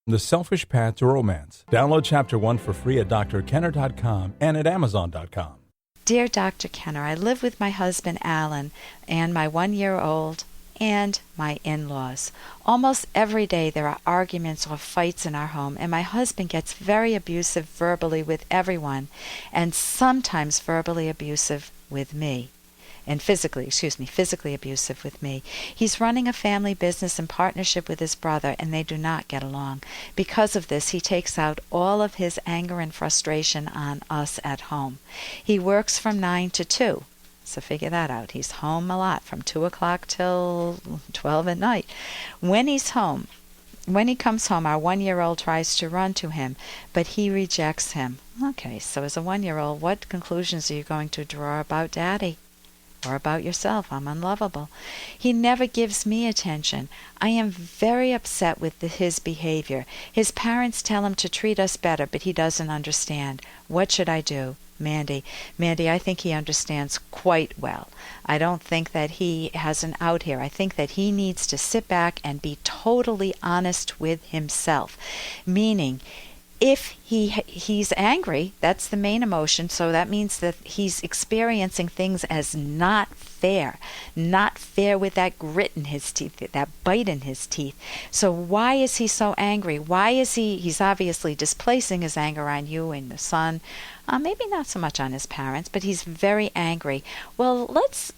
The Selfish Path to Romance. Download Chapter 1 for free at drkenner.com and at amazon.com. Dear Dr. Kenner, I live with my husband Alan and my 1-year-old and my in-laws. Almost every day there are arguments or fights in our home, and my husband gets very abusive verbally with everyone and sometimes verbally abusive with me. And physically abusive with me. He's running a family business in partnership with his brother, and they do not get along. Because of this, he takes out all of his anger and frustration on us at home. He works from 9 to 2. So figure that out. He's home a lot, from 2 o'clock till 12 at night. When he comes home, our 1-year-old tries to run to him, but he rejects him. Okay, so as a 1-year-old, what conclusions are you going to draw about Daddy? Or about yourself? I'm unlovable. He never gives me attention. I am very upset with his behavior. His parents tell him to treat us better, but he doesn't understand. What should I do? Mandy, I think he understands quite well. I don't think that he has an out here. I think that he needs to sit back and be totally honest with himself. Meaning, if he's angry, that's the main emotion, so that means that he's experiencing things as not fair with that grit in his teeth, that bite in his teeth. So why is he so angry? Why is he's obviously displacing his anger on you and the son, maybe not so much on his parents, but he's very angry. Well, let's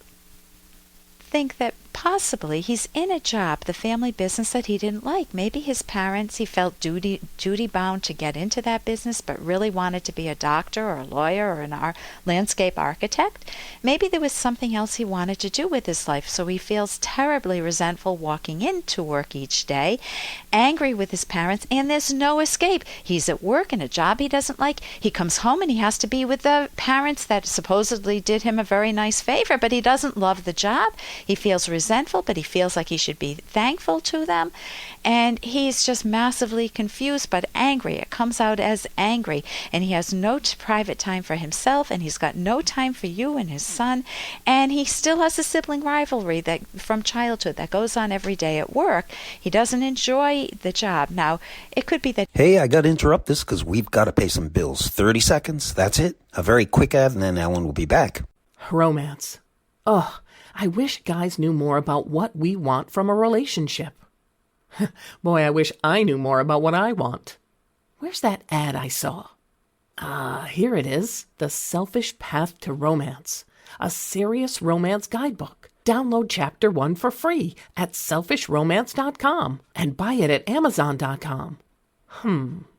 think that possibly he's in a job, the family business, that he didn't like. Maybe his parents, he felt duty bound to get into that business, but really wanted to be a doctor or a lawyer or an landscape architect. Maybe there was something else he wanted to do with his life, so he feels terribly resentful walking into work each day, angry with his parents, and there's no escape. He's at work in a job he doesn't like. He comes home and he has to be with the parents that supposedly did him a very nice favor, but he doesn't love the job. He feels resentful, but he feels like he should be thankful to them. And he's just massively confused, but angry. It comes out as angry. And he has no private time for himself, and he's got no time for you and his son. And he still has a sibling rivalry that from childhood that goes on every day at work. He doesn't enjoy the job. Now, it could be that... Hey, I got to interrupt this because we've got to pay some bills. 30 seconds, that's it. A very quick ad, and then Ellen will be back. Romance. Ugh. I wish guys knew more about what we want from a relationship. Boy, I wish I knew more about what I want. Where's that ad I saw? Here it is. The Selfish Path to Romance. A serious romance guidebook. Download Chapter 1 for free at selfishromance.com and buy it at amazon.com.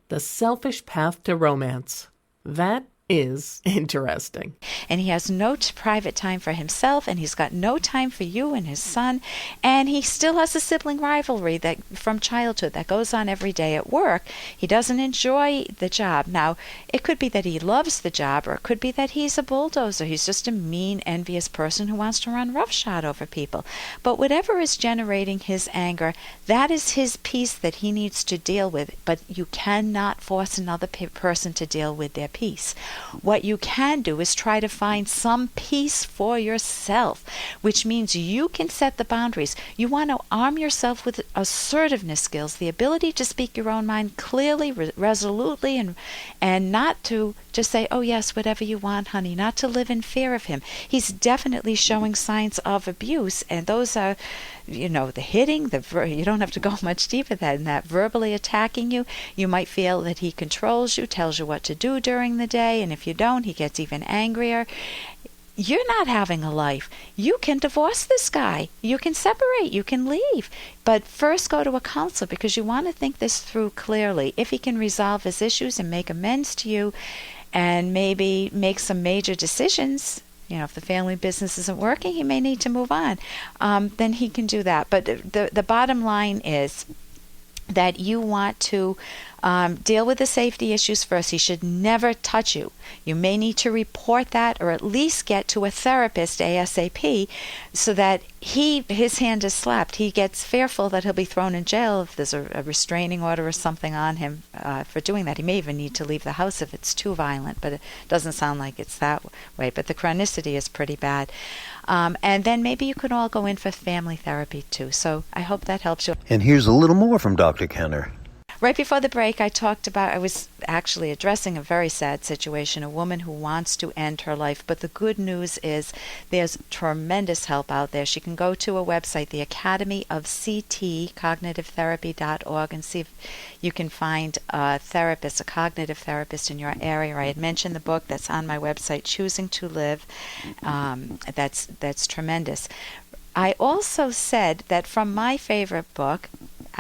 The Selfish Path to Romance. That is interesting. And he has no private time for himself, and he's got no time for you and his son, and he still has a sibling rivalry that from childhood that goes on every day at work. He doesn't enjoy the job. Now, it could be that he loves the job, or it could be that he's a bulldozer. He's just a mean, envious person who wants to run roughshod over people. But whatever is generating his anger, that is his piece that he needs to deal with. But you cannot force another person to deal with their piece. What you can do is try to find some peace for yourself, which means you can set the boundaries. You want to arm yourself with assertiveness skills, the ability to speak your own mind clearly, resolutely, and not to just say, oh yes, whatever you want, honey, not to live in fear of him. He's definitely showing signs of abuse, and those are, the hitting, you don't have to go much deeper than that. Verbally attacking you, you might feel that he controls you, tells you what to do during the day, and if you don't, he gets even angrier. You're not having a life. You can divorce this guy. You can separate. You can leave. But first go to a counselor, because you want to think this through clearly. If he can resolve his issues and make amends to you and maybe make some major decisions, if the family business isn't working, he may need to move on. Then he can do that. But the bottom line is that you want to deal with the safety issues first. He should never touch you. You may need to report that, or at least get to a therapist ASAP, so that his hand is slapped. He gets fearful that he'll be thrown in jail if there's a restraining order or something on him for doing that. He may even need to leave the house if it's too violent, but it doesn't sound like it's that way. But the chronicity is pretty bad. And then maybe you could all go in for family therapy too. So I hope that helps you. And here's a little more from Dr. Kenner. Right before the break, I was actually addressing a very sad situation, a woman who wants to end her life. But the good news is there's tremendous help out there. She can go to a website, the Academy of CT, cognitive-therapy.org, and see if you can find a therapist, a cognitive therapist in your area. I had mentioned the book that's on my website, Choosing to Live. That's tremendous. I also said that from my favorite book,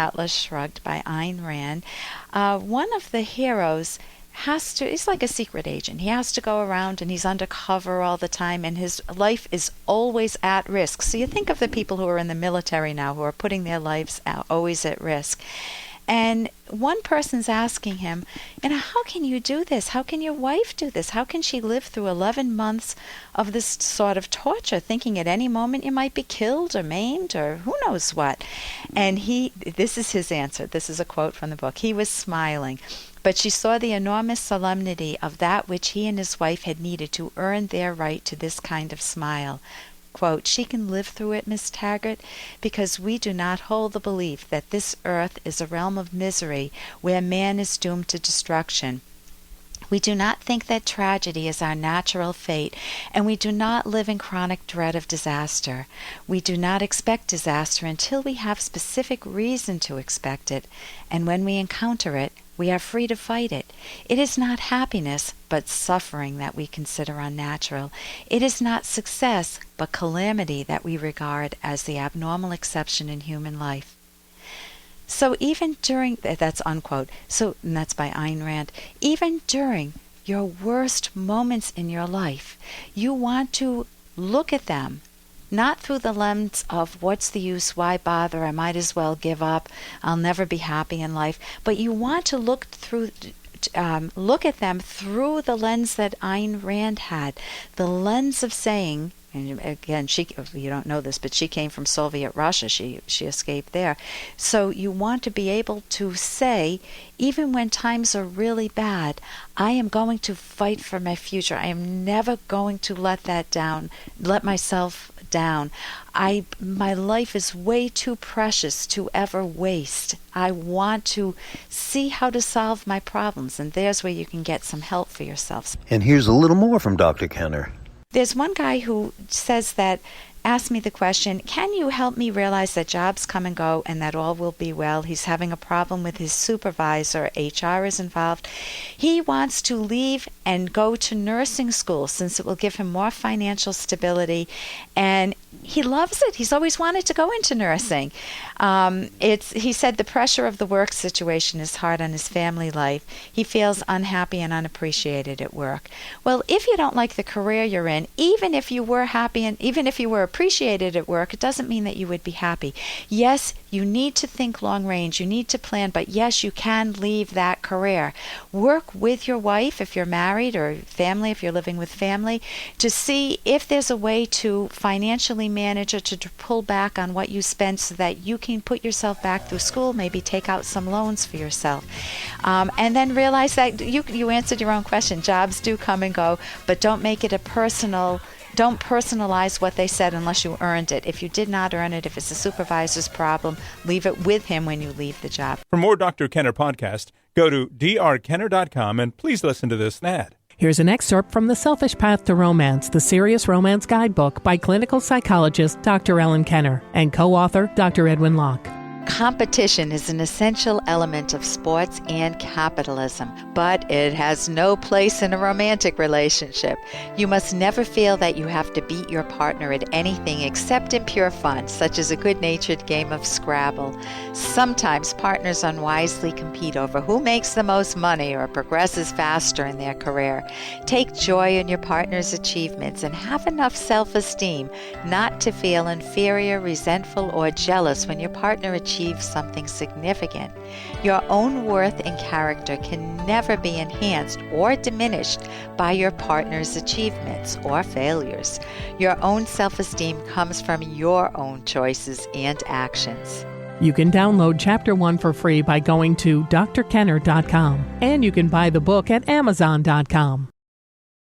Atlas Shrugged by Ayn Rand, one of the heroes he's like a secret agent. He has to go around and he's undercover all the time, and his life is always at risk. So you think of the people who are in the military now who are putting their lives out, always at risk. And one person's asking him, how can you do this? How can your wife do this? How can she live through 11 months of this sort of torture, thinking at any moment you might be killed or maimed or who knows what? And this is his answer. This is a quote from the book. He was smiling, but she saw the enormous solemnity of that which he and his wife had needed to earn their right to this kind of smile. Quote, she can live through it, Miss Taggart, because we do not hold the belief that this earth is a realm of misery where man is doomed to destruction. We do not think that tragedy is our natural fate, and we do not live in chronic dread of disaster. We do not expect disaster until we have specific reason to expect it, and when we encounter it, we are free to fight it. It is not happiness, but suffering that we consider unnatural. It is not success, but calamity that we regard as the abnormal exception in human life. So even during, that's unquote, and that's by Ayn Rand, even during your worst moments in your life, you want to look at them not through the lens of what's the use, why bother, I might as well give up, I'll never be happy in life, but you want to look at them through the lens that Ayn Rand had, the lens of saying, and again, you don't know this, but she came from Soviet Russia. She escaped there. So you want to be able to say, even when times are really bad, I am going to fight for my future. I am never going to let myself down. My life is way too precious to ever waste. I want to see how to solve my problems, and there's where you can get some help for yourself. And here's a little more from Dr. Kenner. There's one guy who says that, asked me the question, can you help me realize that jobs come and go and that all will be well? He's having a problem with his supervisor. HR is involved. He wants to leave and go to nursing school since it will give him more financial stability, and he loves it. He's always wanted to go into nursing. He said the pressure of the work situation is hard on his family life. He feels unhappy and unappreciated at work. Well, if you don't like the career you're in, even if you were happy and even if you were appreciated at work, it doesn't mean that you would be happy. Yes, you need to think long range. You need to plan, but yes, you can leave that career. Work with your wife if you're married, or family if you're living with family, to see if there's a way to financially manage or to pull back on what you spend so that you can put yourself back through school, maybe take out some loans for yourself. And then realize that you answered your own question. Jobs do come and go, but don't make it don't personalize what they said unless you earned it. If you did not earn it, if it's the supervisor's problem, leave it with him when you leave the job. For more Dr. Kenner podcast, go to drkenner.com and please listen to this ad. Here's an excerpt from The Selfish Path to Romance, the Serious Romance Guidebook by clinical psychologist Dr. Ellen Kenner and co-author Dr. Edwin Locke. Competition is an essential element of sports and capitalism, but it has no place in a romantic relationship. You must never feel that you have to beat your partner at anything except in pure fun, such as a good-natured game of Scrabble. Sometimes partners unwisely compete over who makes the most money or progresses faster in their career. Take joy in your partner's achievements and have enough self-esteem not to feel inferior, resentful, or jealous when your partner achieves something significant. Your own worth and character can never be enhanced or diminished by your partner's achievements or failures. Your own self-esteem comes from your own choices and actions. You can download Chapter 1 for free by going to drkenner.com, and you can buy the book at amazon.com.